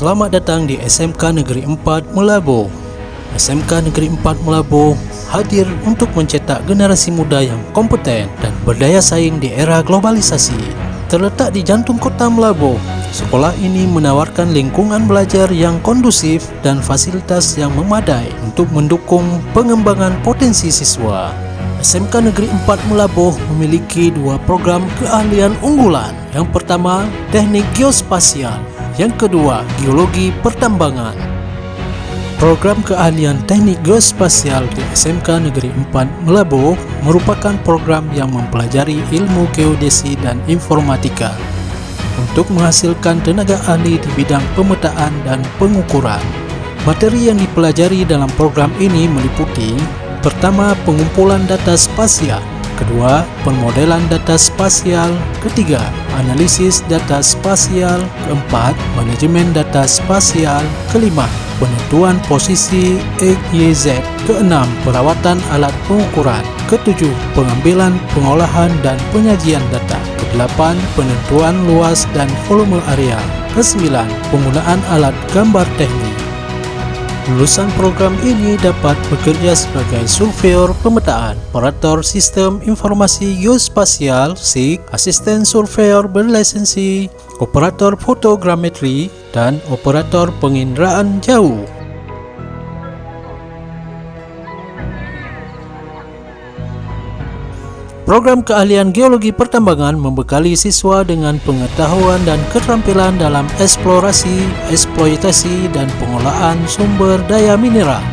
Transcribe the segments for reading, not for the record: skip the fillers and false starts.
Selamat datang di SMK Negeri 4 Melaboh. SMK Negeri 4 Melaboh hadir untuk mencetak generasi muda yang kompeten dan berdaya saing di era globalisasi. Terletak di jantung kota Melaboh, sekolah ini menawarkan lingkungan belajar yang kondusif dan fasilitas yang memadai untuk mendukung pengembangan potensi siswa. SMK Negeri 4 Melaboh memiliki dua program keahlian unggulan. Yang pertama, Teknik Geospasial. Yang kedua, Geologi Pertambangan. Program keahlian Teknik Geospasial di SMK Negeri 4 Melaboh merupakan program yang mempelajari ilmu geodesi dan informatika untuk menghasilkan tenaga ahli di bidang pemetaan dan pengukuran. Materi yang dipelajari dalam program ini meliputi: pertama, pengumpulan data spasial; kedua, pemodelan data spasial; ketiga, analisis data spasial; keempat, manajemen data spasial; kelima, penentuan posisi XYZ; keenam, perawatan alat pengukuran; ketujuh, pengambilan, pengolahan dan penyajian data; kedelapan, penentuan luas dan volume area; kesembilan, penggunaan alat gambar teknik. Lulusan program ini dapat bekerja sebagai surveyor pemetaan, operator sistem informasi geospasial (SIG), asisten surveyor berlisensi, operator fotogrametri, dan operator penginderaan jauh. Program keahlian geologi pertambangan membekali siswa dengan pengetahuan dan keterampilan dalam eksplorasi, eksploitasi, dan pengolahan sumber daya mineral.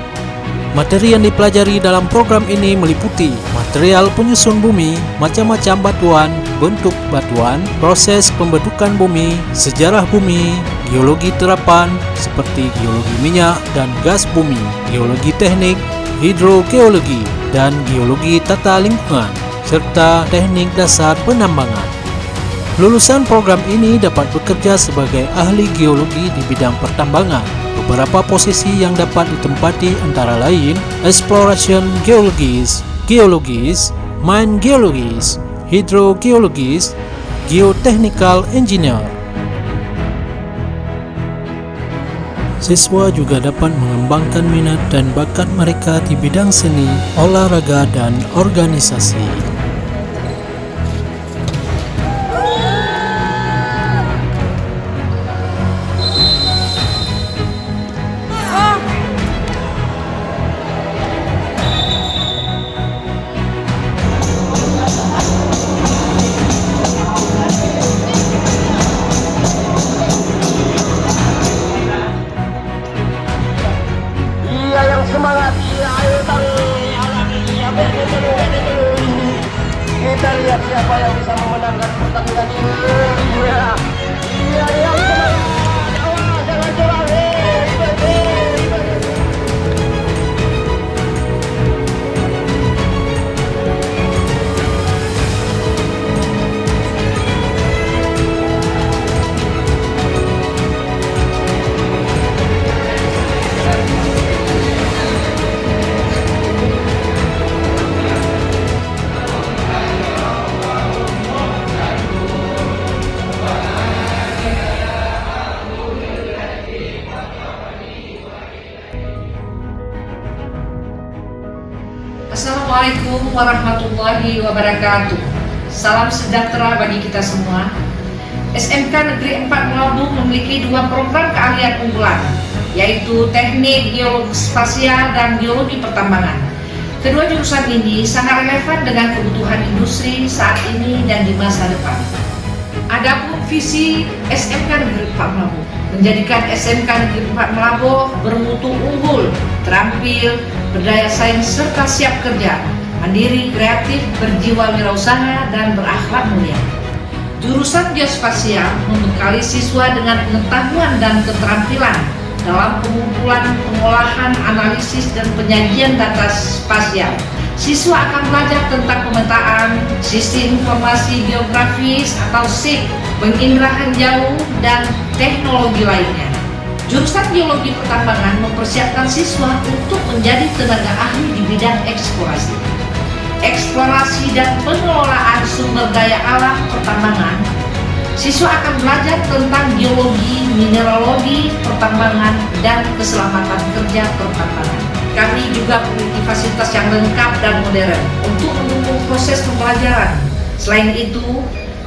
Materi yang dipelajari dalam program ini meliputi material penyusun bumi, macam-macam batuan, bentuk batuan, proses pembentukan bumi, sejarah bumi, geologi terapan seperti geologi minyak dan gas bumi, geologi teknik, hidrogeologi, dan geologi tata lingkungan, serta teknik dasar penambangan. Lulusan program ini dapat bekerja sebagai ahli geologi di bidang pertambangan. Beberapa posisi yang dapat ditempati antara lain exploration geologist, geologist, mine geologist, hydrogeologist, geotechnical engineer. Siswa juga dapat mengembangkan minat dan bakat mereka di bidang seni, olahraga, dan organisasi. Semangat, ayo tarik, kita lihat siapa yang bisa memenangkan pertandingan ini. Iya, semangat, awas, jangan curang. Assalamualaikum warahmatullahi wabarakatuh. Salam sejahtera bagi kita semua. SMK Negeri 4 Melaboh memiliki dua program keahlian unggulan, yaitu Teknik Geologi Spasial dan Geologi Pertambangan. Kedua jurusan ini sangat relevan dengan kebutuhan industri saat ini dan di masa depan. Adapun visi SMK Negeri 4 Melaboh menjadikan SMK Negeri 4 Melaboh bermutu unggul, terampil, berdaya saing serta siap kerja, mandiri, kreatif, berjiwa wirausaha, dan berakhlak mulia. Jurusan Geospasial membekali siswa dengan pengetahuan dan keterampilan dalam pengumpulan, pengolahan, analisis, dan penyajian data spasial. Siswa akan belajar tentang pemetaan, sistem informasi geografis atau SIG, penginderahan jauh, dan teknologi lainnya. Jurusan Geologi Pertambangan mempersiapkan siswa untuk menjadi tenaga ahli di bidang eksplorasi dan pengelolaan sumber daya alam pertambangan, Siswa akan belajar tentang geologi, mineralogi, pertambangan, dan keselamatan kerja pertambangan. Kami juga memiliki fasilitas yang lengkap dan modern untuk mendukung proses pembelajaran. Selain itu,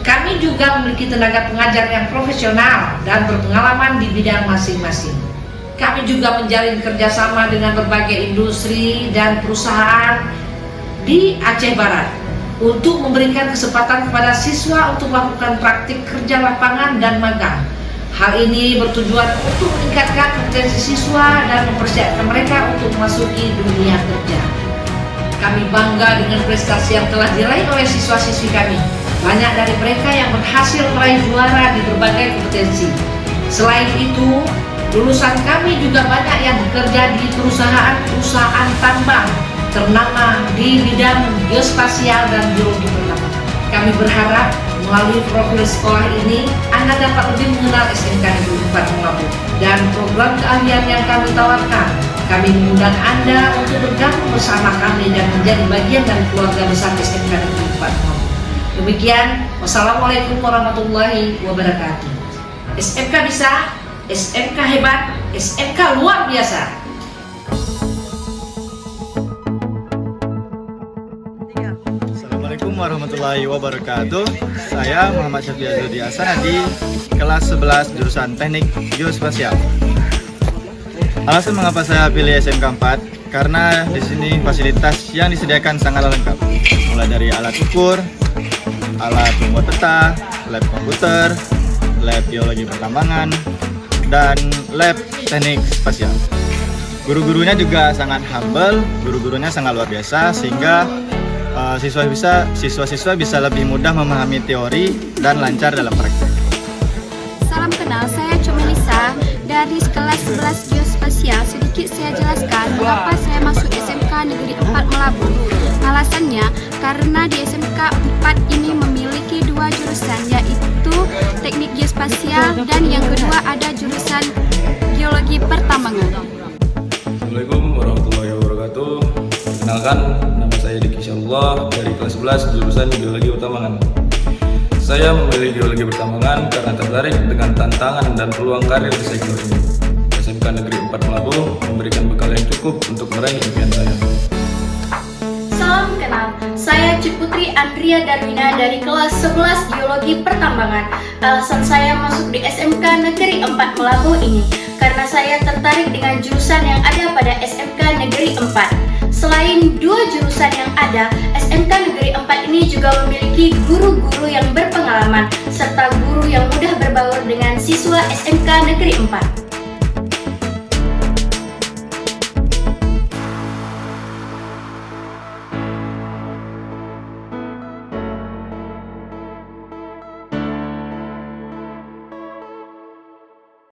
kami juga memiliki tenaga pengajar yang profesional dan berpengalaman di bidang masing-masing. Kami juga menjalin kerjasama dengan berbagai industri dan perusahaan di Aceh Barat untuk memberikan kesempatan kepada siswa untuk melakukan praktik kerja lapangan dan magang. Hal ini bertujuan untuk meningkatkan kompetensi siswa dan mempersiapkan mereka untuk memasuki dunia kerja. Kami bangga dengan prestasi yang telah diraih oleh siswa-siswi kami. Banyak dari mereka yang berhasil meraih juara di berbagai kompetensi. Selain itu, lulusan kami juga banyak yang bekerja di perusahaan-perusahaan tambang ternama di bidang geospasial dan geologi pertambangan. Kami berharap melalui profil sekolah ini Anda dapat lebih mengenal SMK Negeri 4 Melabu dan program keahlian yang kami tawarkan. Kami mengundang Anda untuk bergabung bersama kami dan menjadi bagian dari keluarga besar SMK Negeri 4 Melabu. Demikian, wassalamualaikum warahmatullahi wabarakatuh. SMK bisa, SMK hebat, SMK luar biasa. Assalamualaikum warahmatullahi wabarakatuh. Saya Muhammad Syafiq Azudi Hasanadi, kelas 11 jurusan Teknik Geospasial. Alasan mengapa saya pilih SMK 4 karena di sini fasilitas yang disediakan sangat lengkap. Mulai dari alat ukur, alat membuat peta, lab komputer, lab geologi pertambangan, dan lab teknik spasial. Guru-gurunya juga sangat humble, guru-gurunya sangat luar biasa sehingga siswa-siswa bisa lebih mudah memahami teori dan lancar dalam praktek. Salam kenal, saya Cuk Melisa dari kelas 11 Geospasial. Sedikit saya jelaskan mengapa saya masuk SMK Negeri 4 Melabu. Alasannya karena di SMK 4 ini memiliki dua jurusan, yaitu Teknik Geospasial dan yang kedua ada jurusan Geologi Pertambangan. Assalamualaikum warahmatullahi wabarakatuh. Perkenalkan, nama saya Diki Syarullah dari kelas 11 jurusan Geologi Pertambangan. Saya memilih Geologi Pertambangan karena tertarik dengan tantangan dan peluang karir di sektor ini. SMK Negeri 4 Melabu memberikan bekal yang cukup untuk meraih impian saya. Salam kenal, saya Ciputri Andria Darwina dari kelas 11 Geologi Pertambangan. Alasan saya masuk di SMK Negeri 4 Melabu ini karena saya tertarik dengan jurusan yang ada pada SMK Negeri 4. Selain dua jurusan yang ada, SMK Negeri 4 ini juga memiliki guru-guru yang berpengalaman serta guru yang mudah berbaur dengan siswa SMK Negeri 4.